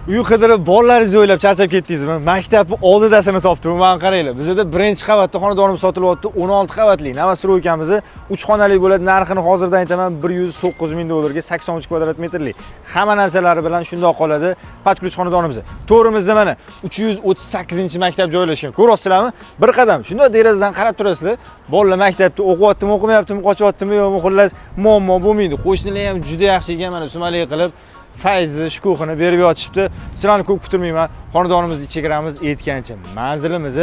Uy qidirib bolalaringizni o'ylab charchab ketdingizmi? Maktabning oldidasini topdim. Mana qaranglar. Bizda birinchi qavatda xonadonimiz sotilyapti. 16 qavatli. Novostroykamiz 3 xonali bo'ladi. Narxini hozirdan aytaman, 109 ming dollarga 83 kvadrat metrli. Hamma narsalari bilan shundoq qoladi. Patkuch xonadonimiz. To'rimizda mana 338-maktab joylashgan. Ko'ryapsizlarmi? Bir qadam. Shundoq derazadan qarab turasizlar. Bolalar maktabda o'qiyaptimi, o'qimayaptimi, qochyaptimi yo'qmi, xullas muammo bo'lmaydi. Qo'shnilar ham juda yaxshi ekan, mana sumalak qilib fayzni, shukuhini berib yotishibdi. Sizlarni ko'p kutirmayman. Xonadonimizni ichiga kiramiz, aytgancha manzilimiz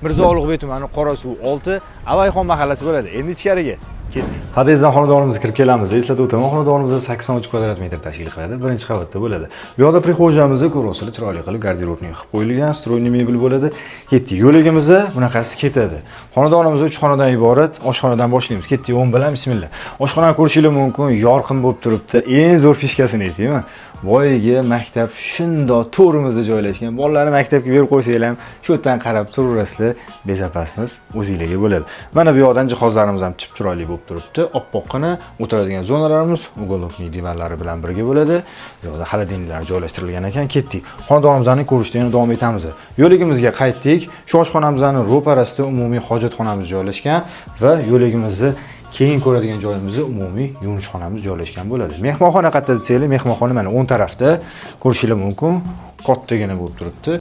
Mirzo Ulug'bek tumani Qorasuv 6, Avayxon mahallasi bo'ladi. Endi ichkariga ketdik. Podyezddan xonadonimizga kirib kelamiz. Eslatib o'taman, xonadonimiz 83 kvadrat metr tashkil qiladi. Birinchi qavatda bo'ladi. Bu yoqda prixojamizni ko'ryapsizlar, chiroyli qilib garderobni qilib qo'yilgan, stroyli mebel bo'ladi. Ketdik. Yo'ligimiz bunaqasi ketadi. Xonadonimiz 3 xonadan iborat. Oshxonadan boshlaymiz. Ketdik, 10 bilan bismillah. Oshxonani ko'rishingiz mumkin, yorqin bo'lib turibdi. Eng zo'r fishkasini aytaymi? Boyagi maktab shundoq to'rimizda joylashgan. Bolalarni maktabga berib qo'ysanglar ham shu yerdan qarab turaverasizlar, bezapasiz o'zingizlarga bo'ladi. Mana bu yoqdan jihozlarimiz ham chip-chiroyli bo'lib turibdi. Oppoqqina o'tiradigan zonalarimiz ugolokning divallari bilan birga bo'ladi. Bu yoqda xolodilniklar joylashtirilgan ekan. Ketdik. Xonadonimizni ko'rishda yana davom etamiz. Yo'ligimizga qaytdik. Shu oshxonamizning ro'parasida umumiy hojatxonamiz joylashgan va yo'ligimizni keyin ko'radigan joyimizda umumiy yuvishxonamiz joylashgan bo'ladi. Mehmonxona qayerda desanglar, mehmonxona mana o'ng tarafda ko'rishingiz mumkin. Kattagina bo'lib turibdi.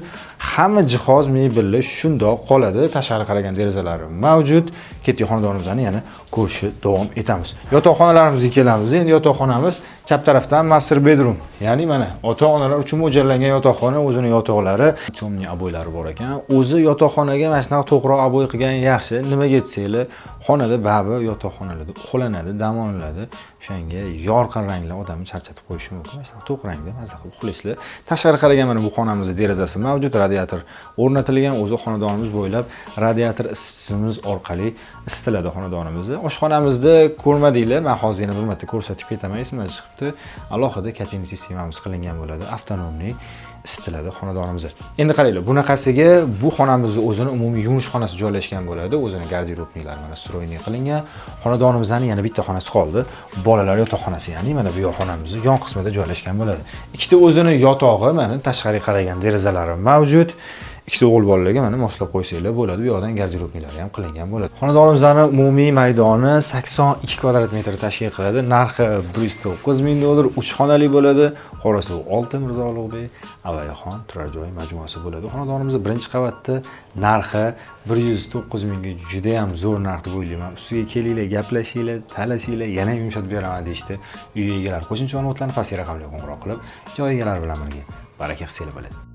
Hamma jihoz mebellar shundoq qoladi. Tashqari qaragan derazalari mavjud. Ketdik, xonadonimizni yana ko'rishni davom etamiz. Yotoqxonalarimizga kelamiz. Endi yotoqxonamiz chap tarafdan master bedroom. Ya'ni mana ota-onalar uchun mo'ljallangan yotoqxona, o'zining yotoqlari, chomning aboylari bor ekan. O'zi yotoqxonaga mana shunaqa to'qroq aboy qilgan yaxshi. Nimaga aytsanglar, xonada babi yotoqxonalarda uxlanadi, dam oladi. O'shanga yorqin rangli odamni charchatib qo'yishi mumkin. Mana to'q rangda maza qilib uxlaysizlar. Tashqari qaragan mana bu xonamizda derazasi mavjud, radiator o'rnatilgan. O'zi xonadonimiz bo'ylab radiator isitishimiz orqali isitiladi xonadonimizni. Oshxonamizda ko'rmadinglar, men hozir yana bir marta ko'rsatib ketaman. Esimdan chiqibdi. Alohida kating sistemamiz qilingan bo'ladi. Avtonomniy isitiladi xonadonimiz. Endi qaranglar, bunaqasiga bu xonamizning o'zini umumiy yuvinish xonasi joylashgan bo'ladi. O'zini garderobniklari mana stroyli qilingan. Xonadonimizning yana bitta xonasi qoldi. Bolalar yotoqxonasi, ya'ni mana bu xonamizning yon qismida joylashgan bo'ladi. Ikkita o'zini yotog'i, mana tashqariga qaragan derazalari mavjud. Ikkita o'g'il bolalarga mana moslab qo'ysanglar bo'ladi. Bu yoqdan garderobniklari ham qilingan bo'ladi. Xonadonimizning umumiy maydoni 82 kvadrat metr tashkil qiladi. Narxi 109 ming dollar, 3 xonali bo'ladi. Qorasuv 6, Mirzo Ulug'bek, Avayxon turar joy majmuasi bo'ladi. Xonadonimiz birinchi qavatda, narxi 109 mingga juda ham zo'r narx deb o'ylayman. Ustiga kelinglar, gaplashinglar, talashinglar, yana yumshatib beraman deyishdi. Uy egalari qo'shimcha ma'lumotlarni pastki raqamga qo'ng'iroq qilib, joy egalari bilan birga baraka qilsanglar bo'ladi.